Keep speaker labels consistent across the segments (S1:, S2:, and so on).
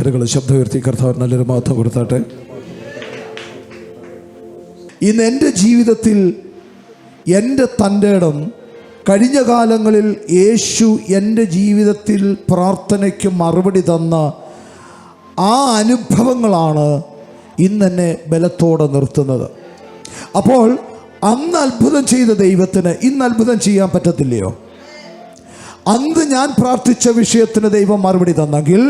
S1: കരകൾ ശബ്ദം ഉയർത്തി കർത്താവ് നല്ലൊരു മഹത്വം കൊടുത്താട്ടെ. ഇന്ന് എൻ്റെ ജീവിതത്തിൽ എൻ്റെ തൻ്റെ ഇടം കഴിഞ്ഞ കാലങ്ങളിൽ യേശു എൻ്റെ ജീവിതത്തിൽ പ്രാർത്ഥനയ്ക്ക് മറുപടി തന്ന ആ അനുഭവങ്ങളാണ് ഇന്നെന്നെ ബലത്തോടെ നിർത്തുന്നത്. അപ്പോൾ അന്ന് അത്ഭുതം ചെയ്ത ദൈവത്തിന് ഇന്ന് അത്ഭുതം ചെയ്യാൻ പറ്റത്തില്ലയോ? അന്ന് ഞാൻ പ്രാർത്ഥിച്ച വിഷയത്തിന് ദൈവം മറുപടി തന്നെങ്കിൽ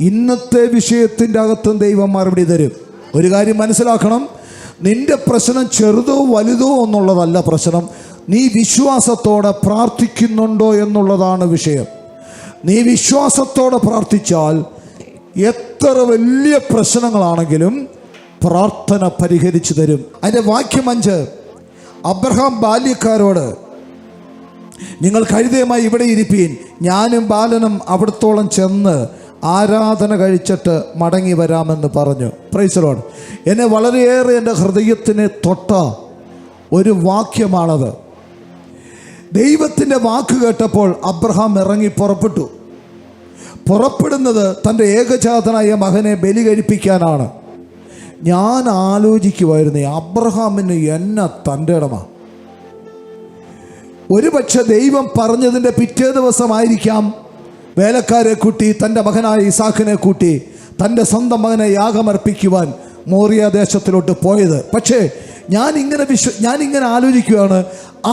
S1: ഇന്നത്തെ വിഷയത്തിൻ്റെ അകത്തും ദൈവം മറുപടി തരും. ഒരു കാര്യം മനസ്സിലാക്കണം, നിന്റെ പ്രശ്നം ചെറുതോ വലുതോ എന്നുള്ളതല്ല പ്രശ്നം, നീ വിശ്വാസത്തോടെ പ്രാർത്ഥിക്കുന്നുണ്ടോ എന്നുള്ളതാണ് വിഷയം. നീ വിശ്വാസത്തോടെ പ്രാർത്ഥിച്ചാൽ എത്ര വലിയ പ്രശ്നങ്ങളാണെങ്കിലും പ്രാർത്ഥന പരിഹരിച്ചു തരും. അതിൻ്റെ വാക്യം 5, അബ്രഹാം ബാല്യക്കാരോട് നിങ്ങൾ കഴുതയുമായി ഇവിടെ ഇരിപ്പീൻ, ഞാനും ബാലനും അവിടത്തോളം ചെന്ന് ആരാധന കഴിച്ചിട്ട് മടങ്ങി വരാമെന്ന് പറഞ്ഞു. Praise the Lord. എന്നെ വളരെയേറെ എൻ്റെ ഹൃദയത്തിനെ തൊട്ട ഒരു വാക്യമാണത്. ദൈവത്തിൻ്റെ വാക്ക് കേട്ടപ്പോൾ അബ്രഹാം ഇറങ്ങി പുറപ്പെട്ടു. പുറപ്പെടുന്നത് തൻ്റെ ഏകജാതനായ മകനെ ബലി കഴിപ്പിക്കാനാണ്. ഞാൻ ആലോചിക്കുമായിരുന്നു, അബ്രഹാമിന് എന്നെ തൻ്റെ ഇടമാ. ഒരുപക്ഷെ ദൈവം പറഞ്ഞതിൻ്റെ പിറ്റേ ദിവസമായിരിക്കാം വേലക്കാരെ കൂട്ടി തൻ്റെ മകനായ ഇസാക്കിനെ കൂട്ടി തൻ്റെ സ്വന്തം മകനെ യാഗമർപ്പിക്കുവാൻ മോറിയ ദേശത്തിലോട്ട് പോയത്. പക്ഷേ ഞാനിങ്ങനെ ആലോചിക്കുകയാണ്,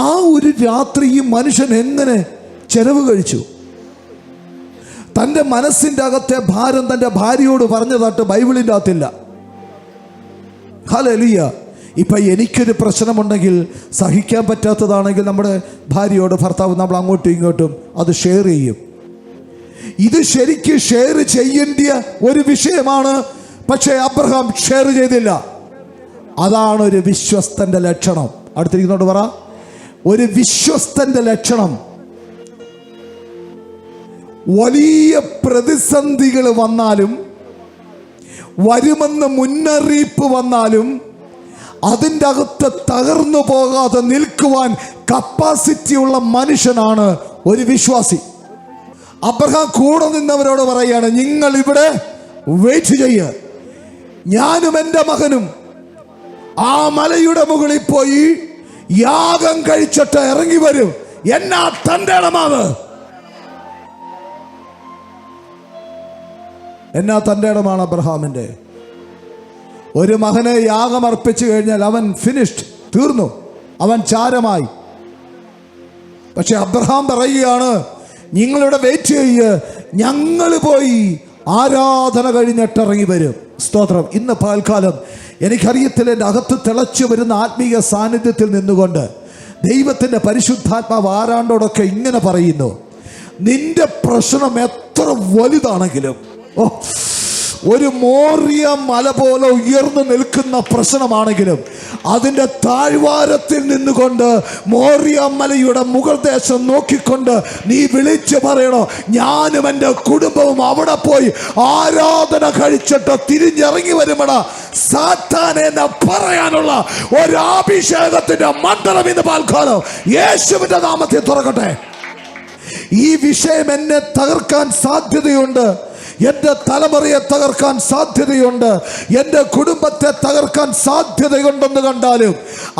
S1: ആ ഒരു രാത്രി ഈ മനുഷ്യൻ എങ്ങനെ ചെലവ് കഴിച്ചു? തൻ്റെ മനസ്സിൻ്റെ അകത്തെ ഭാരം തൻ്റെ ഭാര്യയോട് പറഞ്ഞതായിട്ട് ബൈബിളിൻ്റെ അകത്തില്ല. ഹല്ലേലൂയ. ഇപ്പം എനിക്കൊരു പ്രശ്നമുണ്ടെങ്കിൽ, സഹിക്കാൻ പറ്റാത്തതാണെങ്കിൽ നമ്മുടെ ഭാര്യയോട് ഭർത്താവ് നമ്മൾ അങ്ങോട്ടും ഇങ്ങോട്ടും അത് ഷെയർ ചെയ്യും. ഇത് ശരിക്കും ഷെയർ ചെയ്യേണ്ട ഒരു വിഷയമാണ്. പക്ഷേ അബ്രഹാം ഷെയർ ചെയ്തില്ല. അതാണ് ഒരു വിശ്വസ്തൻ്റെ ലക്ഷണം. അടുത്തിരിക്കുന്നോട് പറ, ഒരു വിശ്വസ്തൻ്റെ ലക്ഷണം. വലിയ പ്രതിസന്ധികൾ വന്നാലും, വരുമെന്ന് മുന്നറിയിപ്പ് വന്നാലും അതിൻ്റെ അകത്ത് തകർന്നു പോകാതെ നിൽക്കുവാൻ കപ്പാസിറ്റി ഉള്ള മനുഷ്യനാണ് ഒരു വിശ്വാസി. അബ്രഹാം കൂടെ നിന്നവരോട് പറയുകയാണ്, നിങ്ങൾ ഇവിടെ വെയിറ്റ് ചെയ്യുക, ഞാനും എൻ്റെ മകനും ആ മലയുടെ മുകളിൽ പോയി യാഗം കഴിച്ചിട്ട് ഇറങ്ങി വരും. എന്നാ തൻ്റെ ഇടമാണ്, എന്നാ തൻ്റെ ഇടമാണ് അബ്രഹാമിൻ്റെ. ഒരു മകനെ യാഗമർപ്പിച്ചു കഴിഞ്ഞാൽ അവൻ ഫിനിഷ്ഡ്, തീർന്നു, അവൻ ചാരമായി. പക്ഷെ അബ്രഹാം പറയുകയാണ്, നിങ്ങളിവിടെ വെയിറ്റ് ചെയ്യുക, ഞങ്ങൾ പോയി ആരാധന കഴിഞ്ഞിട്ട് ഇറങ്ങി വരും. സ്തോത്രം. ഇന്ന് പകൽക്കാലം എനിക്കറിയത്തില്ല, എൻ്റെ അകത്ത് തിളച്ചു വരുന്ന ആത്മീയ സാന്നിധ്യത്തിൽ നിന്നുകൊണ്ട് ദൈവത്തിൻ്റെ പരിശുദ്ധാത്മാവ് ആരാണ്ടോടൊക്കെ ഇങ്ങനെ പറയുന്നു, നിന്റെ പ്രശ്നം എത്ര വലുതാണെങ്കിലും, ഒരു മോറിയ മല പോലെ ഉയർന്നു നിൽക്കുന്ന പ്രശ്നമാണെങ്കിലും അതിൻ്റെ താഴ്വാരത്തിൽ നിന്നുകൊണ്ട് മോറിയ മലയുടെ മുകൾ ദേശം നോക്കിക്കൊണ്ട് നീ വിളിച്ചു പറയണോ, ഞാനും എൻ്റെ കുടുംബവും അവിടെ പോയി ആരാധന കഴിച്ചിട്ട് തിരിഞ്ഞിറങ്ങി വരുമ്പോഴാ സാത്താനെ എന്ന് പറയാനുള്ള ഒരു അഭിഷേകത്തിൻ്റെ മണ്ഡലം ഇന്ന് പാൽക്കാലം യേശുവിൻ്റെ നാമത്തിൽ തുറക്കട്ടെ. ഈ വിഷയം എന്നെ തകർക്കാൻ സാധ്യതയുണ്ട്, എൻ്റെ തലമുറയെ തകർക്കാൻ സാധ്യതയുണ്ട്, എൻ്റെ കുടുംബത്തെ തകർക്കാൻ സാധ്യതയുണ്ടെന്ന് കണ്ടാലും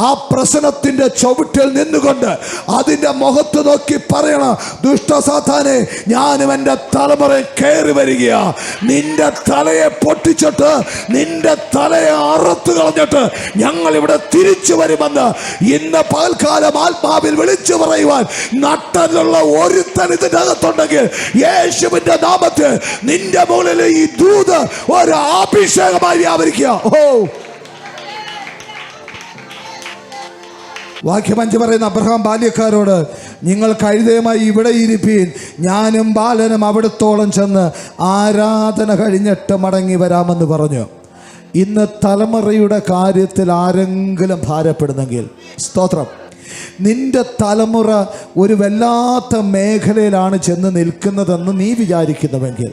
S1: ആ പ്രശ്നത്തിൻ്റെ ചുവട്ടിൽ നിന്നുകൊണ്ട് അതിൻ്റെ മുഖത്ത് നോക്കി പറയണം, ദുഷ്ടസാത്താനെ, ഞാനും എൻ്റെ തലമുറയെ കയറി വരികയാ. നിന്റെ തലയെ പൊട്ടിച്ചിട്ട് നിന്റെ തലയെ അറുത്ത് കളഞ്ഞിട്ട് ഞങ്ങൾ ഇവിടെ തിരിച്ചു വരുമെന്ന് ഇന്ന് പകൽക്കാലം ആത്മാവിൽ വിളിച്ചു പറയുവാൻ നട്ടലുള്ള ഒരുത്തൻ ഇതിൻ്റെ അകത്തുണ്ടെങ്കിൽ യേശുവിൻ്റെ നാമത്തിൽ നിന്റെ മുകളിൽ ഈ ദൂത് ഒരു അഭിഷേകമായി വ്യാപരിക്കുക. വാക്യം 5 പറയുന്ന അബ്രഹാം ബാല്യക്കാരോട് നിങ്ങൾ കഴുതയുമായി ഇവിടെ ഇരിപ്പീൻ, ഞാനും ബാലനും അവിടത്തോളം ചെന്ന് ആരാധന കഴിഞ്ഞിട്ട് മടങ്ങി വരാമെന്ന് പറഞ്ഞു. ഇന്ന് തലമുറയുടെ കാര്യത്തിൽ ആരെങ്കിലും ഭാരപ്പെടുന്നെങ്കിൽ, സ്തോത്രം, നിന്റെ തലമുറ ഒരു വല്ലാത്ത മേഖലയിലാണ് ചെന്ന് നിൽക്കുന്നതെന്ന് നീ വിചാരിക്കുന്നുവെങ്കിൽ,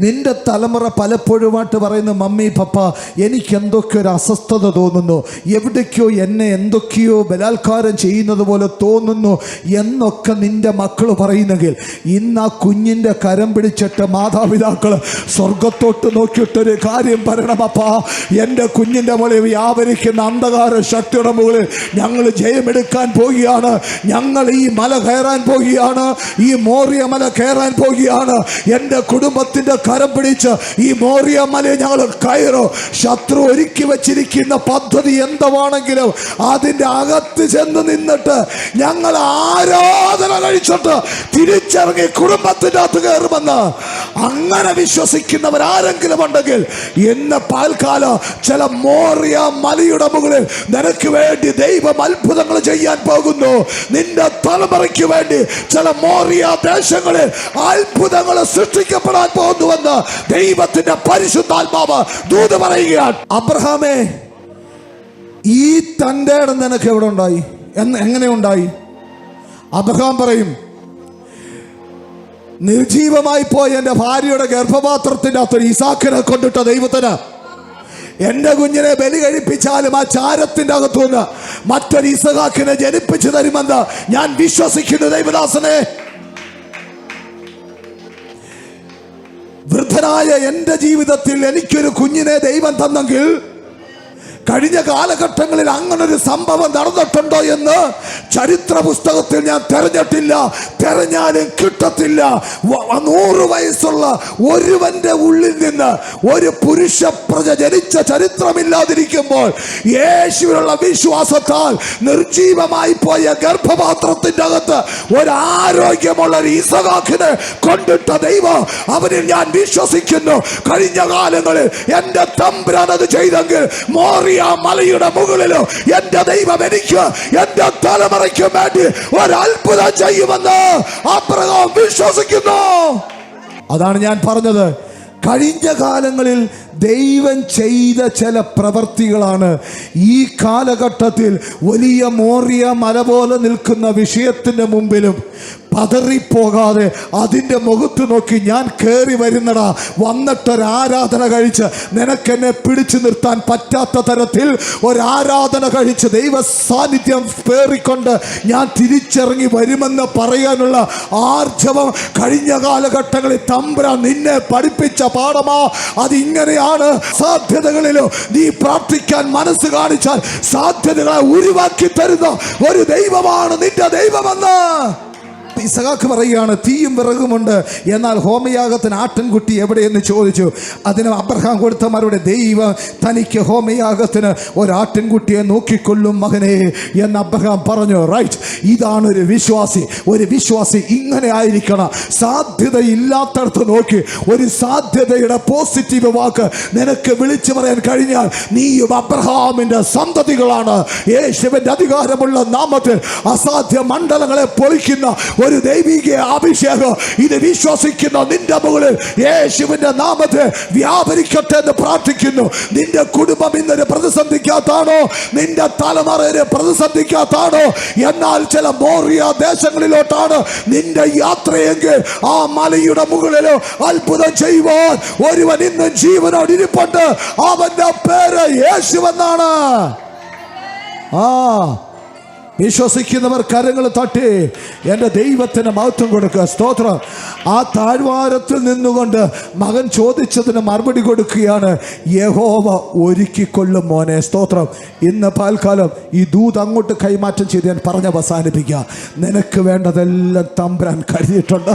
S1: നിന്റെ തലമുറ പലപ്പോഴുമായിട്ട് പറയുന്ന മമ്മി പപ്പ എനിക്ക് എന്തൊക്കെ ഒരു അസ്വസ്ഥത തോന്നുന്നു, എവിടേക്കോ എന്നെ എന്തൊക്കെയോ ബലാത്കാരം ചെയ്യുന്നത് പോലെ തോന്നുന്നു എന്നൊക്കെ നിന്റെ മക്കൾ പറയുന്നെങ്കിൽ ഇന്ന് ആ കുഞ്ഞിൻ്റെ കരം പിടിച്ചിട്ട് മാതാപിതാക്കൾ സ്വർഗത്തോട്ട് നോക്കിയിട്ടൊരു കാര്യം പറയണമപ്പാ, എൻ്റെ കുഞ്ഞിൻ്റെ മുകളിൽ വ്യാപരിക്കുന്ന അന്ധകാര ശക്തിയുടെ മുകളിൽ ഞങ്ങൾ ജയമെടുക്കാൻ പോകുകയാണ്, ഞങ്ങൾ ഈ മല കയറാൻ പോകുകയാണ്, ഈ മോറിയ മല കയറാൻ പോകുകയാണ്. എൻ്റെ കുടുംബത്തിൻ്റെ കരം പിടിച്ച് ഈ മോറിയ മലയെ ഞങ്ങൾ കയറും. ശത്രു ഒരുക്കി വച്ചിരിക്കുന്ന പദ്ധതി എന്താണെങ്കിലും അതിൻ്റെ അകത്ത് ചെന്ന് നിന്നിട്ട് ഞങ്ങൾ ആരാധന കഴിച്ചിട്ട് തിരിച്ചിറങ്ങി കുടുംബത്തിൻ്റെ അകത്ത് കയറുമെന്ന് അങ്ങനെ വിശ്വസിക്കുന്നവരാരെങ്കിലും ഉണ്ടെങ്കിൽ ഇന്ന് പാൽക്കാലം ചില മോറിയ മലയുടെ മുകളിൽ നിനക്ക് വേണ്ടി ദൈവം അത്ഭുതങ്ങൾ ചെയ്യാൻ പോകുന്നു. നിന്റെ തലമുറയ്ക്ക് വേണ്ടി ചില മോറിയ ദേശങ്ങളിൽ അത്ഭുതങ്ങൾ സൃഷ്ടിക്കപ്പെടാൻ പോകുന്നുവെന്ന് ദൈവത്തിന്റെ പരിശുദ്ധാത്മാവ് ദൂത് പറയുകയാണ്. അബ്രഹാമേ, ഈ തൻ്റെ ഇടം നിനക്ക് എവിടെ ഉണ്ടായി? എങ്ങനെ ഉണ്ടായി? അബ്രഹാം പറയും, നിർജീവമായി പോയ എൻ്റെ ഭാര്യയുടെ ഗർഭപാത്രത്തിൻ്റെ അകത്തൊരു ഇസാക്കിനെ കൊണ്ടിട്ട ദൈവത്തിന് എൻ്റെ കുഞ്ഞിനെ ബലി കഴിപ്പിച്ചാലും ആ ചാരത്തിൻ്റെ അകത്തുനിന്ന് മറ്റൊരു ഇസഹാക്കിനെ ജനിപ്പിച്ചു തരുമെന്ന് ഞാൻ വിശ്വസിക്കുന്നു. ദൈവദാസനെ, വൃദ്ധനായ എൻ്റെ ജീവിതത്തിൽ എനിക്കൊരു കുഞ്ഞിനെ ദൈവം തന്നെങ്കിൽ കഴിഞ്ഞ കാലഘട്ടങ്ങളിൽ അങ്ങനൊരു സംഭവം നടന്നിട്ടുണ്ടോ എന്ന് ചരിത്ര പുസ്തകത്തിൽ ഞാൻ തെരഞ്ഞിട്ടില്ല, തെരഞ്ഞാലും കിട്ടത്തില്ല. 100 വയസ്സുള്ള ഒരുവന്റെ ഉള്ളിൽ നിന്ന് ഒരു പുരുഷ പ്രജ ജനിച്ച ചരിത്രമില്ലാതിരിക്കുമ്പോൾ യേശുവിനുള്ള വിശ്വാസത്താൽ നിർജീവമായി പോയ ഗർഭപാത്രത്തിന്റെ അകത്ത് ഒരാരോഗ്യമുള്ള ഒരു ഇസഹാക്കിനെ കൊണ്ടിട്ട ദൈവം, അവനിൽ ഞാൻ വിശ്വസിക്കുന്നു. കഴിഞ്ഞ കാലങ്ങളിൽ എൻ്റെ തമ്പുരാൻ അത് ചെയ്തെങ്കിൽ മോറിയ മലയുടെ മുകളിലോ എന്റെ ദൈവം എനിക്ക് എന്റെ തലമുറയ്ക്ക് വേണ്ടി ഒരു അത്ഭുതം ചെയ്യുമെന്ന് അബ്രഹാം വിശ്വസിക്കുന്നു. അതാണ് ഞാൻ പറഞ്ഞത്. കഴിഞ്ഞ കാലങ്ങളിൽ ദൈവം ചെയ്ത ചില പ്രവർത്തികളാണ് ഈ കാലഘട്ടത്തിൽ വലിയ മോറിയ മല പോലെ നിൽക്കുന്ന വിഷയത്തിന്റെ മുമ്പിലും പതറിപ്പോകാതെ അതിൻ്റെ മുഖത്ത് നോക്കി ഞാൻ കയറി വരുന്നടാ, വന്നിട്ടൊരാരാധന കഴിച്ച് നിനക്കെന്നെ പിടിച്ചു നിർത്താൻ പറ്റാത്ത തരത്തിൽ ഒരാരാധന കഴിച്ച് ദൈവ സാന്നിധ്യം പേറിക്കൊണ്ട് ഞാൻ തിരിച്ചിറങ്ങി വരുമെന്ന് പറയാനുള്ള ആർജവം കഴിഞ്ഞ കാലഘട്ടങ്ങളിൽ തമ്പുരാൻ നിന്നെ പഠിപ്പിച്ച പാഠമാ. അതിങ്ങനെയാണ്. സാധ്യതകളിലോ നീ പ്രാർത്ഥിക്കാൻ മനസ്സ് കാണിച്ചാൽ സാധ്യതകളെ ഉരുവാക്കി തരുന്ന ഒരു ദൈവമാണ് നിന്റെ ദൈവമെന്ന് ഇസഹാക്ക് പറയുകയാണ്. തീയും വിറകുമുണ്ട്, എന്നാൽ ഹോമയാഗത്തിന് ആട്ടിൻകുട്ടി എവിടെയെന്ന് ചോദിച്ചു. അതിന് അബ്രഹാം കൊടുത്ത മറുപടി, ദൈവം തനിക്ക് ഹോമയാഗത്തിന് ഒരാട്ടിൻകുട്ടിയെ നോക്കിക്കൊള്ളും മകനെ എന്ന് അബ്രഹാം പറഞ്ഞു. റൈറ്റ്, ഇതാണ് ഒരു വിശ്വാസി. ഒരു വിശ്വാസി ഇങ്ങനെ ആയിരിക്കണം. സാധ്യതയില്ലാത്തടത്ത് നോക്കി ഒരു സാധ്യതയുടെ പോസിറ്റീവ് വാക്ക് നിനക്ക് വിളിച്ചു പറയാൻ കഴിഞ്ഞാൽ നീയും അബ്രഹാമിന്റെ സന്തതികളാണ്. യേശുവിന്റെ അധികാരമുള്ള നാമത്തിൽ അസാധ്യ മണ്ഡലങ്ങളെ പൊളിക്കുന്ന ഒരു ദൈവിക അഭിഷേകം ഇത് വിശ്വസിക്കുന്ന നിന്റെ മുകളിൽ യേശുവിന്റെ നാമത്തിൽ വ്യാപരിക്കട്ടെ എന്ന് പ്രാർത്ഥിക്കുന്നു. നിന്റെ കുടുംബം ഇന്നൊരു പ്രതിസന്ധിക്കകത്താണോ? നിന്റെ തലമുറ പ്രതിസന്ധിക്കകത്താണോ? എന്നാൽ ചില മോറിയ ദേശങ്ങളിലോട്ടാണ് നിന്റെ യാത്രയെങ്കിൽ ആ മലയുടെ മുകളിലോ അത്ഭുതം ചെയ്യുവാൻ ഒരുവൻ ഇന്നും ജീവനോട് ഇരിപ്പുണ്ട്. അവന്റെ പേര് യേശുവെന്നാണ്. വിശ്വസിക്കുന്നവർ കരങ്ങൾ തട്ടി എൻ്റെ ദൈവത്തിന് മഹത്വം കൊടുക്കുക. സ്തോത്രം. ആ താഴ്വാരത്തിൽ നിന്നുകൊണ്ട് മകൻ ചോദിച്ചതിന് മറുപടി കൊടുക്കുകയാണ്, യഹോവ ഒരുക്കിക്കൊള്ളും മോനെ. സ്തോത്രം. ഇന്ന് പാൽക്കാലം ഈ ദൂത് അങ്ങോട്ട് കൈമാറ്റം ചെയ്ത് ഞാൻ പറഞ്ഞ് അവസാനിപ്പിക്കുക. നിനക്ക് വേണ്ടതെല്ലാം തമ്പുരാൻ കരുതിയിട്ടുണ്ട്.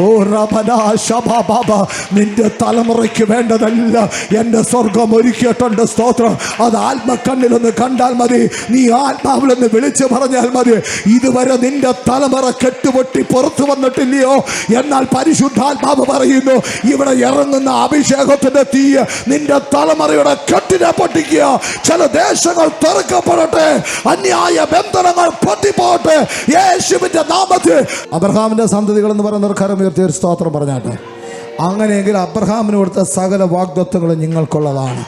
S1: ഓ റബനാ ശബാ ബാബാ, നിന്റെ തലമുറയ്ക്ക് വേണ്ടതെല്ലാം എൻ്റെ സ്വർഗം ഒരുക്കിയിട്ടുണ്ട്. സ്തോത്രം. അത് ആത്മക്കണ്ണിലൊന്ന് കണ്ടാൽ മതി, നീ ആത്മാവിലൊന്ന് വിളിച്ചു പറഞ്ഞാൽ മതി. ഇതുവരെ നിന്റെ തലമുറ കെട്ടുപൊട്ടി പുറത്തു വന്നിട്ടില്ലയോ? എന്നാൽ പരിശുദ്ധാത്മാവ് പറയുന്നു, ഇവിടെ ഇറങ്ങുന്ന അഭിഷേകത്തിന്റെ തീ നിന്റെ തലമുറയുടെ കെട്ടിനെ പൊട്ടിക്കുക. ചില ദേശങ്ങൾ തുറക്കപ്പെടട്ടെ, അന്യായ ബന്ധനങ്ങൾ പൊട്ടിപ്പോട്ടെ യേശുവിന്റെ നാമത്തിൽ. അബ്രഹാമിന്റെ സന്തതികൾ എന്ന് പറയുന്നവർ കരം ഉയർത്തിയ ഒരു സ്തോത്രം പറഞ്ഞാട്ടെ. അങ്ങനെയെങ്കിൽ അബ്രഹാമിന് കൊടുത്ത സകല വാഗ്ദത്തങ്ങളും നിങ്ങൾക്കുള്ളതാണ്.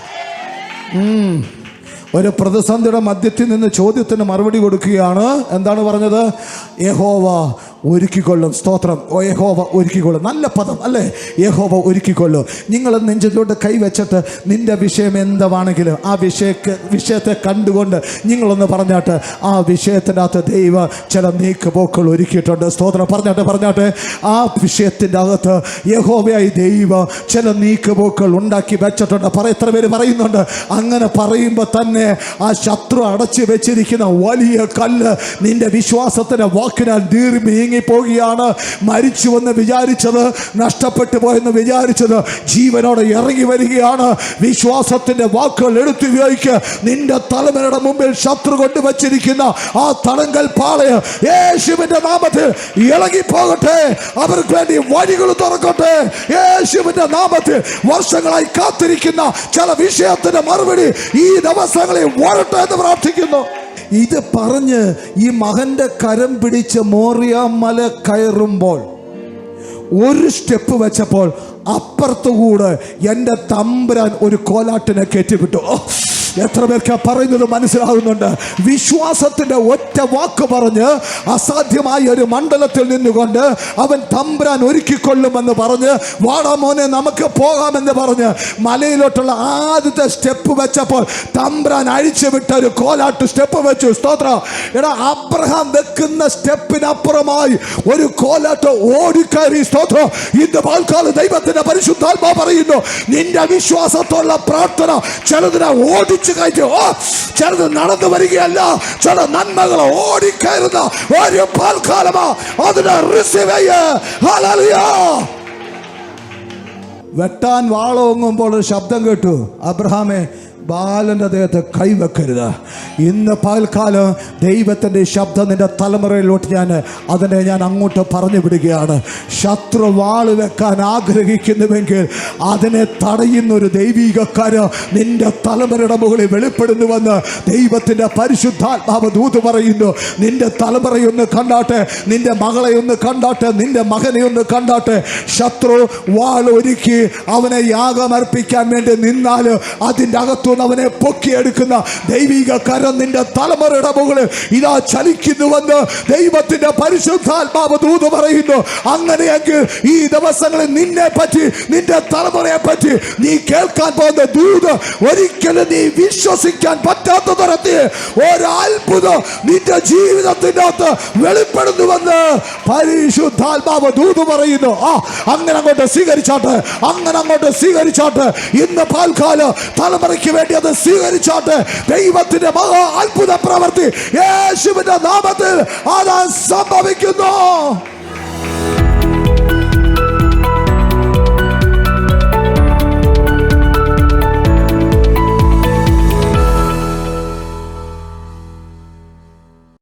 S1: ഒരു പ്രതിസന്ധിയുടെ മധ്യത്തിൽ നിന്ന് ചോദ്യത്തിന് മറുപടി കൊടുക്കുകയാണ്. എന്താണ് പറഞ്ഞത്? യഹോവ ഒരുക്കിക്കൊള്ളും. സ്തോത്രം. യഹോവ ഒരുക്കിക്കൊള്ളും. നല്ല പദം അല്ലേ? യഹോവ ഒരുക്കിക്കൊള്ളും. നിങ്ങൾ നെഞ്ചിലോട്ട് കൈവച്ചിട്ട് നിന്റെ വിഷയം എന്താണെങ്കിലും ആ വിഷയത്തെ കണ്ടുകൊണ്ട് നിങ്ങളൊന്ന് പറഞ്ഞാട്ട് ആ വിഷയത്തിൻ്റെ അകത്ത് ദൈവം ചില നീക്കുപോക്കുകൾ ഒരുക്കിയിട്ടുണ്ട്. സ്തോത്രം. പറഞ്ഞാട്ടെ ആ വിഷയത്തിൻ്റെ അകത്ത് യഹോവയായി ദൈവം ചില നീക്കുപോക്കുകൾ ഉണ്ടാക്കി വെച്ചിട്ടുണ്ട്. എത്ര പേര് പറയുന്നുണ്ട്? അങ്ങനെ പറയുമ്പോൾ തന്നെ ആ ശത്രു അടച്ചു വെച്ചിരിക്കുന്ന വലിയ കല്ല് നിന്റെ വിശ്വാസത്തിന്റെ വാക്കിനാൽ നീങ്ങിപ്പോവുകയാണ്. മരിച്ചുവെന്ന് വിചാരിച്ചത്, നഷ്ടപ്പെട്ടു പോയെന്ന് വിചാരിച്ചത് ജീവനോടെ ഇറങ്ങി വരികയാണ്. വിശ്വാസത്തിന്റെ വാക്കുകൾ എടുത്തുപയോഗിക്ക്. നിന്റെ തലമുറയുടെ മുമ്പിൽ ശത്രു കൊണ്ടുവച്ചിരിക്കുന്ന ആ തടങ്കൽ പാളയം യേശുവിന്റെ നാമത്തിൽ ഇളകിപ്പോകട്ടെ. അവർക്ക് വേണ്ടി വഴികൾ തുറക്കട്ടെ. യേശുവിന്റെ നാമത്തിൽ വർഷങ്ങളായി കാത്തിരിക്കുന്ന ചില വിഷയത്തിന്റെ മറുപടി ഈ ദിവസങ്ങളിൽ വരട്ടെ എന്ന് പ്രാർത്ഥിക്കുന്നു. ഇത് പറഞ്ഞ് ഈ മകന്റെ കരം പിടിച്ച് മോറിയ മല കയറുമ്പോൾ ഒരു സ്റ്റെപ്പ് വെച്ചപ്പോൾ അപ്പുറത്തുകൂടെ എൻ്റെ തമ്പുരാൻ ഒരു കോലാട്ടിനെ കയറ്റിവിട്ടു. എത്ര പേർക്ക് പറയുന്നത് മനസ്സിലാകുന്നുണ്ട്? വിശ്വാസത്തിന്റെ ഒറ്റ വാക്ക് പറഞ്ഞ് അസാധ്യമായ ഒരു മണ്ഡലത്തിൽ നിന്നുകൊണ്ട് അവൻ തമ്പുരാൻ ഒരുക്കിക്കൊള്ളുമെന്ന് പറഞ്ഞ് വാടാ മോനെ നമുക്ക് പോകാമെന്ന് പറഞ്ഞ് മലയിലോട്ടുള്ള ആദ്യത്തെ സ്റ്റെപ്പ് വെച്ചപ്പോൾ തമ്പുരാൻ അഴിച്ചു വിട്ട ഒരു കോലാട്ട് സ്റ്റെപ്പ് വെച്ചു. സ്തോത്രം. എടാ, അബ്രഹാം വെക്കുന്ന സ്റ്റെപ്പിനപ്പുറമായി ഒരു കോലാട്ട് ഓടിക്കയറി. സ്തോത്രം. ഇന്ന് പാൽക്കാലം ദൈവത്തിന്റെ പരിശുദ്ധാത്മാ പറയുന്നു, നിന്റെ വിശ്വാസത്തോടുള്ള പ്രാർത്ഥന ചിലതിനെ ഓടി ചിലത് നടന്നു വരികയല്ല, ചില നന്മകൾ ഓടിക്കയറുന്ന ഒരു പാൽക്കാലമാ. അതിനെ റിസീവ് ചെയ്യ്. ഹല്ലേലൂയ. വെട്ടാൻ വാളോങ്ങുമ്പോൾ ഒരു ശബ്ദം കേട്ടു, അബ്രഹാമേ ബാലന്റെ ദേഹത്ത് കൈവെക്കരുത്. ഇന്ന് പകൽക്കാലം ദൈവത്തിൻ്റെ ശബ്ദം നിന്റെ തലമുറയിലോട്ട് ഞാൻ അങ്ങോട്ട് പറഞ്ഞു വിടുകയാണ്. ശത്രു വാള് വെക്കാൻ ആഗ്രഹിക്കുന്നുവെങ്കിൽ അതിനെ തടയുന്നൊരു ദൈവികക്കാര് നിന്റെ തലമുറയുടെ മുകളിൽ വെളിപ്പെടുന്നുവെന്ന് ദൈവത്തിൻ്റെ പരിശുദ്ധാത്മാവ് ദൂത് പറയുന്നു. നിന്റെ തലമുറയൊന്ന് കണ്ടാട്ടെ, നിന്റെ മകളെ ഒന്ന് കണ്ടാട്ടെ, നിന്റെ മകനെ ഒന്ന് കണ്ടാട്ടെ. ശത്രു വാൾ ഒരുക്കി അവനെ യാഗമർപ്പിക്കാൻ വേണ്ടി നിന്നാൽ അതിൻ്റെ അകത്തു അവനെ പൊക്കിയെടുക്കുന്ന ദൈവിക കരം നിന്റെ തലമുറയുടെ മുകളിൽ ഇതാ ചലിക്കുന്നുവെന്ന് ദൈവത്തിന്റെ പരിശുദ്ധാത്മാവ് ദൂത് പറയുന്നു. അങ്ങനെയെങ്കിൽ ഈ ദിവസങ്ങളിൽ നിന്നെ പറ്റി, നിന്റെ തലമുറയെ പറ്റി നീ കേൾക്കാൻ പോകുന്ന ദൂത് ഒരിക്കലും നീ വിശ്വസിക്കാൻ പറ്റാത്ത തരത്തിൽ ഒരു അത്ഭുതം നിന്റെ ജീവിതത്തിന്റെ അകത്ത് വെളിപ്പെടുന്നുവെന്ന് പരിശുദ്ധാത്മാവ് ദൂത് പറയുന്നു. അങ്ങനെ അങ്ങോട്ട് സ്വീകരിച്ചാട്ടെ. ഇന്ന് പാൽക്കാലം തലമുറയ്ക്ക് വേണ്ടി അത് സ്വീകരിച്ചാട്ടെ. ദൈവത്തിന്റെ മഹാ അത്ഭുത പ്രവൃത്തി യേശുവിന്റെ നാമത്തിൽ അതാ സംഭവിക്കുന്നു.